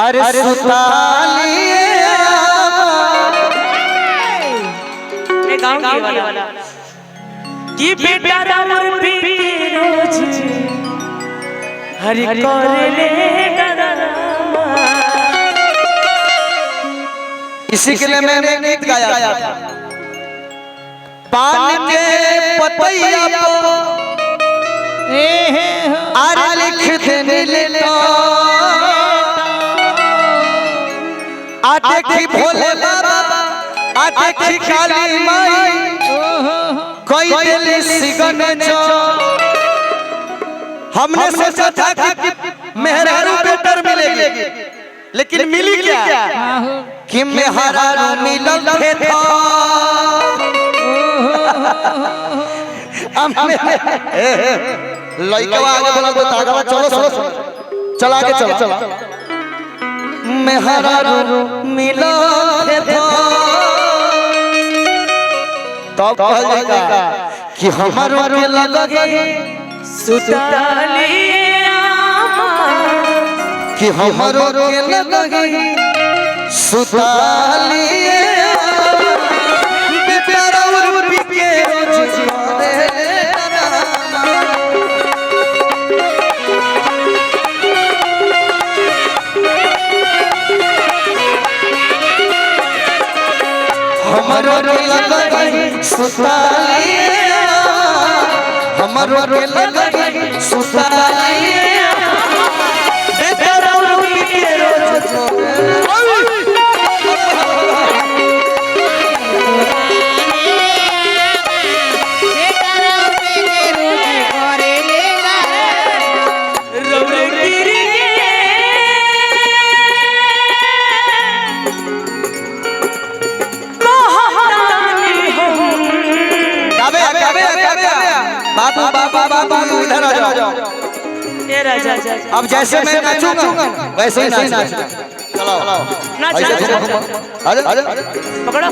अरे सुताली गाँव की वाला कि बेटा राम पीती रोज हरि कोरेले डरामा। इसी के लिए मैंने गीत गाया था। पान के पतैया को आरे लिख देने लेता आटे की भोले बाबा आटे की काली माई कोई दिल सिगन जो हमने सोचा था कि मेहरारू बेटर मिलेगी लेकिन मिली क्या कि मेहरारू मिलल थे था लइकवा आगे बोला तो तागवा चलो चला के चला मेहरारू मिलल थे था तब कहेगा कि हमारो के लगे सुताली कि हमारो के लगे सुताली हमारो के लगे सुताली हमारो के लगे सुताली बाबू इधर आ जाओ। अब जैसे मैं नाचूंगा वैसे ही नाच चलो पकड़ो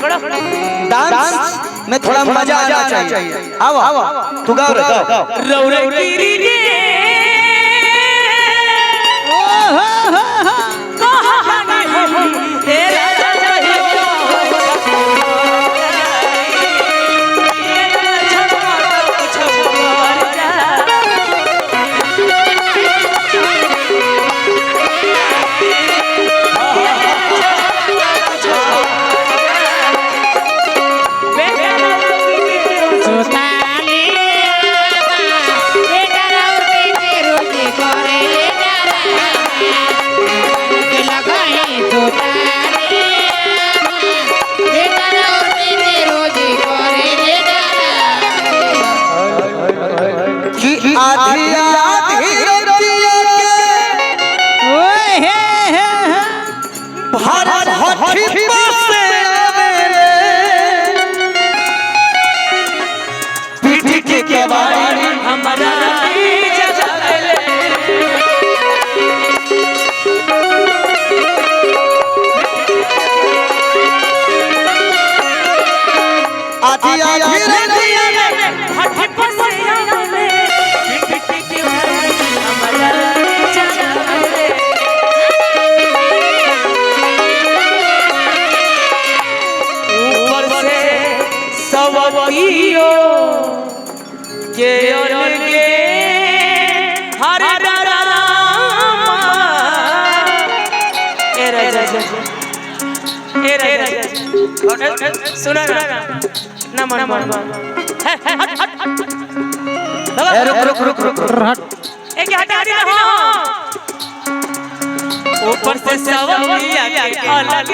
डांस में थोड़ा मजा आना चाहिए। आओ तू गाओ सुना ना मन रुक एक हटा ना हो ऊपर से सवलिया के अलग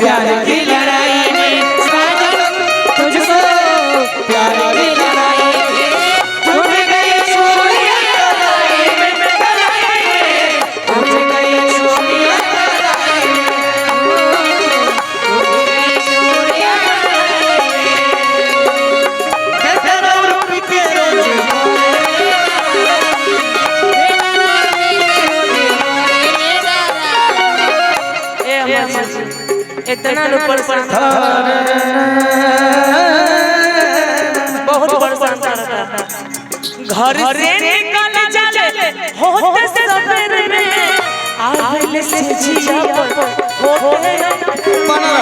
प्यार की लड़ाई में साजन तुझसे प्यार की लड़ाई में टूट गई चूड़ियां कलाई में टूट गई चूड़ियां कलाई में टूट गई चूड़ियां कलाई में तेरा रूप के रोज इतना परेशान बहुत परेशान करता घर से निकल जाले होते सवेरे में आइले से जिया पर होते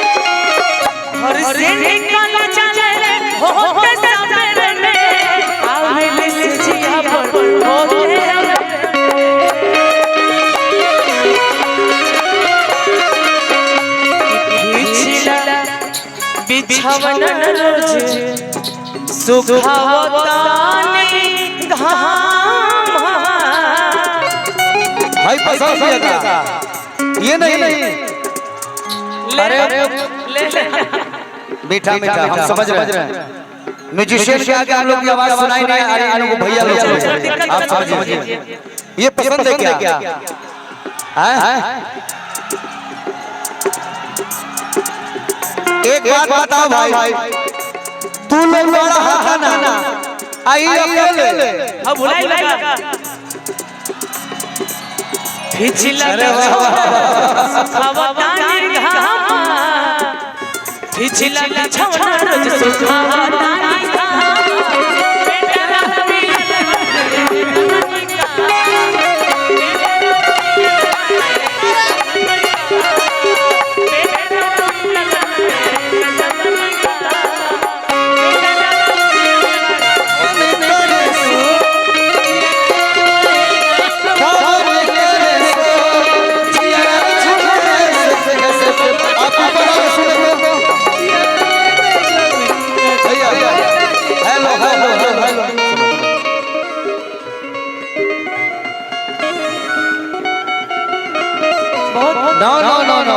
घर से निकल जाले होते सवेरे में आइले से जिया पर होते बिछावन रोज सुखावतानी घाम भाई पसंद किया था ये नहीं अरे ले मीठा मीठा हम समझ रहे हैं म्यूजिशियन के आगे आप लोग की आवाज सुनाई नहीं आ रही है को भैया लोग आप समझिए ये पसंद है क्या हैं एक बात बताओ भाई तू लोग बड़ा हाथा ना आई अकेले अब भुलाई लगा पिछला सुखावतानी घाम पिछला बिछावन रोज सुखावतानी घाम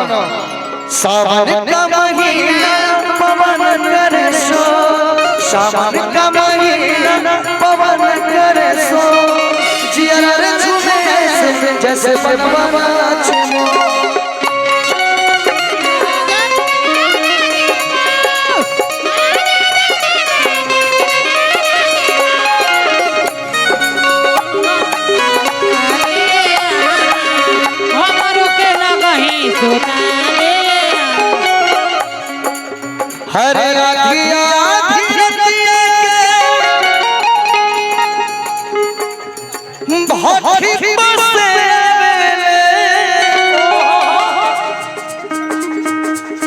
No. सावन का महीना पवन करे सो सावन का महीना पवन करे सो जिया रे झूमे जैसे बनवा चुमो हर आधी रतिया के बहुत बसे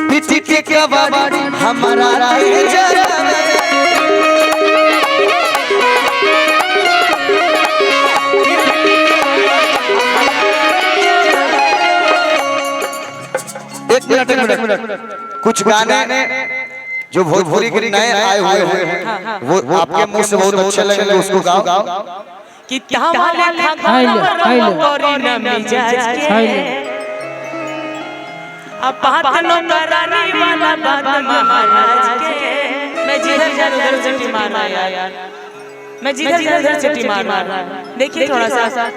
पिटी के कबाड़ी हमारा एक मिनट कुछ गाने जो भोजपुरी के नए आए हुए हैं वो आपके मुंह से बहुत अच्छे लगेंगे उसको गाओ कि क्या वाले करी न मिजाज के अब बात न करानी वाला बात महाराज के मैं जिधर उधर चट्टी मारना यार मैं जिधर चट्टी मारना देखिए थोड़ा सा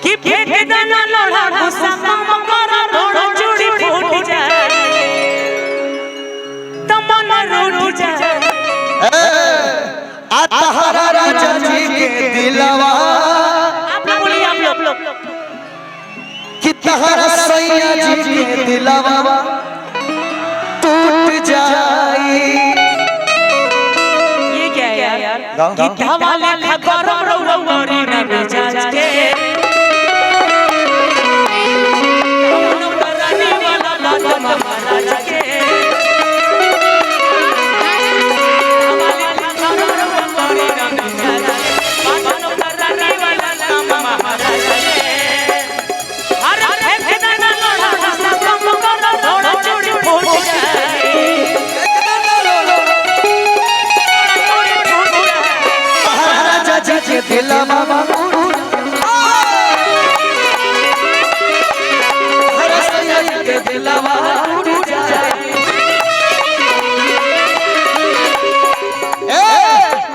कि फेंक देना लोढ़ा गुस्सा कम करो थोड़ा चूड़ी फूट जाए तमन्ना रूठ जाए आतहरा राजा जी के दिलवा आप बोलिए आप लोग कि तहरा सैया जी के दिलवा टूट जाई ये क्या है यार कि क्या वाले गरम रौरी न मिजाज के महाराज के दिला मामा